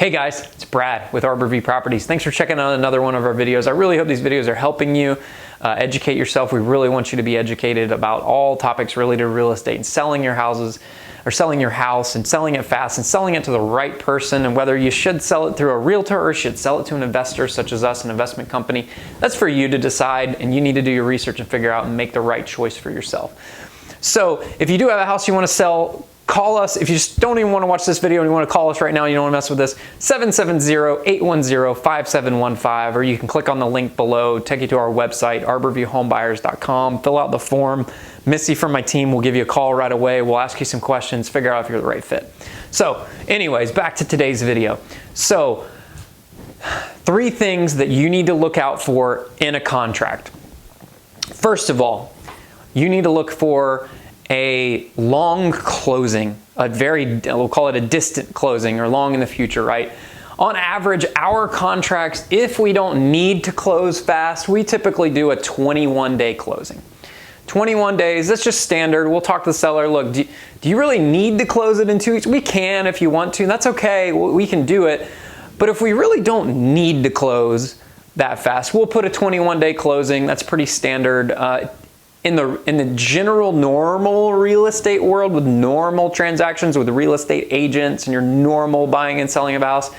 Hey guys, it's Brad with Arbor Properties. Thanks for checking out another one of our videos. I really hope these videos are helping you educate yourself. We really want you to be educated about all topics related to real estate and selling your houses, or selling your house and selling it fast and selling it to the right person, and whether you should sell it through a realtor or should sell it to an investor such as us, an investment company. That's for you to decide, and you need to do your research and figure out and make the right choice for yourself. So if you do have a house you want to sell, call us. If you just don't even want to watch this video and you want to call us right now, you don't want to mess with this, 770-810-5715, or you can click on the link below, take you to our website, arborviewhomebuyers.com, fill out the form. Missy from my team will give you a call right away. We'll ask you some questions, figure out if you're the right fit. So anyways, back to today's video. So 3 things that you need to look out for in a contract. First of all, you need to look for a long closing, we'll call it a distant closing, or long in the future, right? On average, our contracts, if we don't need to close fast, we typically do a 21-day closing. 21 days, that's just standard. We'll talk to the seller, look, do you really need to close it in 2 weeks? We can if you want to, that's okay, we can do it. But if we really don't need to close that fast, we'll put a 21-day closing. That's pretty standard. In the general normal real estate world, with normal transactions with real estate agents and your normal buying and selling of a house,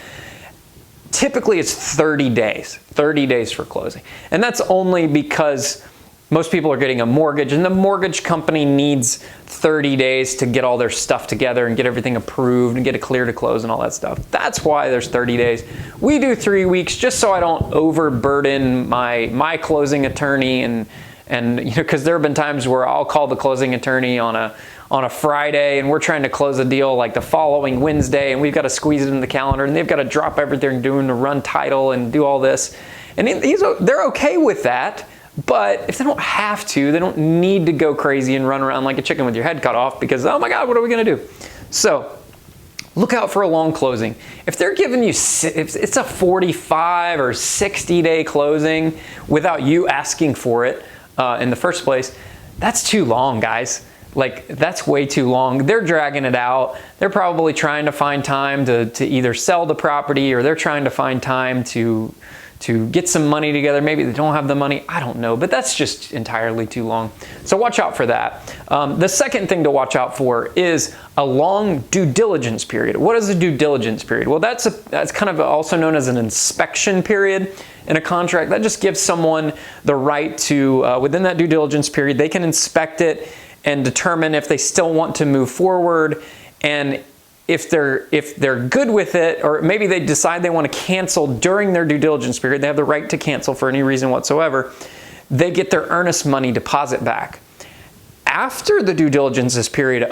typically it's 30 days for closing. And that's only because most people are getting a mortgage, and the mortgage company needs 30 days to get all their stuff together and get everything approved and get it clear to close and all that stuff. That's why there's 30 days. We do 3 weeks just so I don't overburden my closing attorney, and you know, because there have been times where I'll call the closing attorney on a Friday, and we're trying to close a deal like the following Wednesday, and we've got to squeeze it in the calendar, and they've got to drop everything doing to run title and do all this. And they're okay with that, but if they don't have to, they don't need to go crazy and run around like a chicken with your head cut off because, oh my God, what are we going to do? So look out for a long closing. If they're giving you, if it's a 45 or 60-day closing without you asking for it, in the first place, that's too long, guys. Like, that's way too long. They're dragging it out. They're probably trying to find time to either sell the property, or they're trying to find time to get some money together. Maybe they don't have the money. I don't know, but that's just entirely too long. So watch out for that. The second thing to watch out for is a long due diligence period. What is a due diligence period? Well, that's kind of also known as an inspection period in a contract. That just gives someone the right to, within that due diligence period, they can inspect it and determine if they still want to move forward, and if they're good with it, or maybe they decide they want to cancel during their due diligence period. They have the right to cancel for any reason whatsoever. They get their earnest money deposit back. After the due diligence period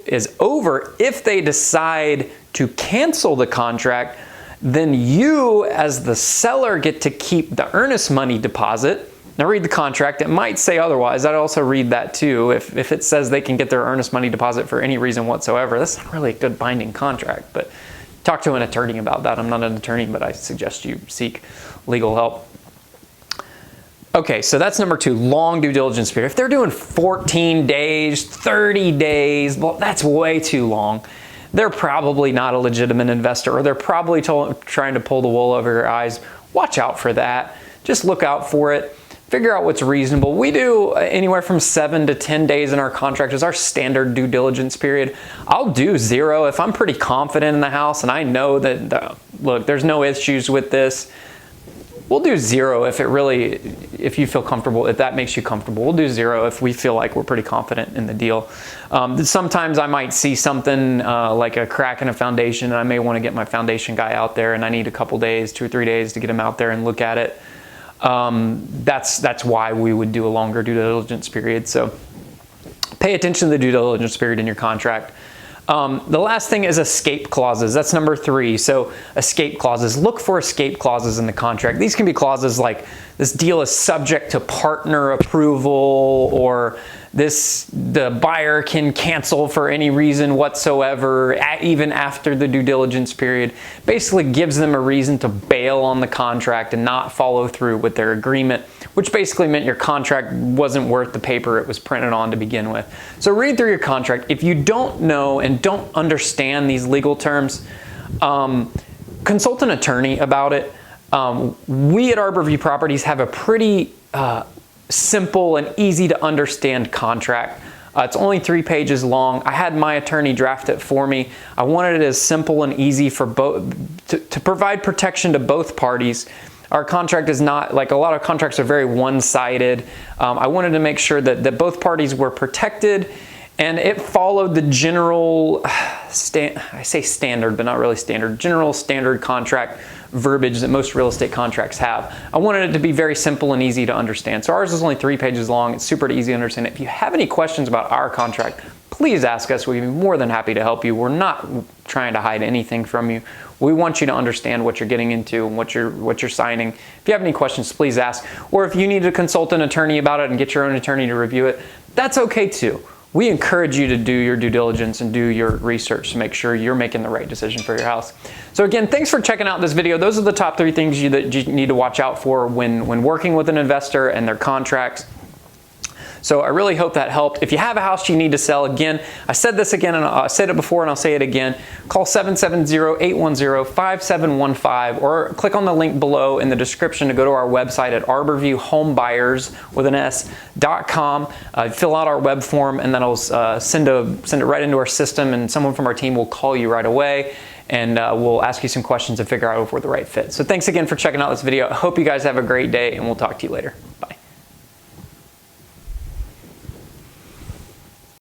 is over, if they decide to cancel the contract, then you as the seller get to keep the earnest money deposit. Now read the contract. It might say otherwise. I'd also read that too. If it says they can get their earnest money deposit for any reason whatsoever, that's not really a good binding contract, but talk to an attorney about that. I'm not an attorney, but I suggest you seek legal help. Okay, so that's number 2, long due diligence period. If they're doing 14 days, 30 days, well, that's way too long. They're probably not a legitimate investor, or they're probably trying to pull the wool over your eyes. Watch out for that. Just look out for it. Figure out what's reasonable. We do anywhere from 7 to 10 days in our contract is our standard due diligence period. I'll do 0 if I'm pretty confident in the house and I know that, look, there's no issues with this. We'll do 0 if you feel comfortable, if that makes you comfortable. We'll do 0 if we feel like we're pretty confident in the deal. Sometimes I might see something like a crack in a foundation, and I may want to get my foundation guy out there, and I need a couple days, 2 or 3 days to get him out there and look at it. That's why we would do a longer due diligence period. So pay attention to the due diligence period in your contract. The last thing is escape clauses. That's number 3. So escape clauses. Look for escape clauses in the contract. These can be clauses like, this deal is subject to partner approval, or the buyer can cancel for any reason whatsoever, even after the due diligence period. Basically gives them a reason to bail on the contract and not follow through with their agreement, which basically meant your contract wasn't worth the paper it was printed on to begin with. So read through your contract. If you don't know and don't understand these legal terms, consult an attorney about it. We at Arborview Properties have a pretty simple and easy to understand contract. It's only 3 pages long. I had my attorney draft it for me. I wanted it as simple and easy for both to provide protection to both parties. Our contract is not, like a lot of contracts are very one-sided. I wanted to make sure that both parties were protected, and it followed the general, I say standard, but not really standard, general standard contract verbiage that most real estate contracts have. I wanted it to be very simple and easy to understand. So ours is only 3 pages long. It's super easy to understand. If you have any questions about our contract, please ask us. We'd be more than happy to help you. We're not trying to hide anything from you. We want you to understand what you're getting into and what you're signing. If you have any questions, please ask. Or if you need to consult an attorney about it and get your own attorney to review it, that's okay too. We encourage you to do your due diligence and do your research to make sure you're making the right decision for your house. So again, thanks for checking out this video. Those are the top 3 things that you need to watch out for when working with an investor and their contracts. So I really hope that helped. If you have a house you need to sell, again, I said this again, and I said it before and I'll say it again, call 770-810-5715 or click on the link below in the description to go to our website at arborviewhomebuyers.com. Fill out our web form, and then I'll send it right into our system, and someone from our team will call you right away, and we'll ask you some questions and figure out if we're the right fit. So thanks again for checking out this video. I hope you guys have a great day, and we'll talk to you later.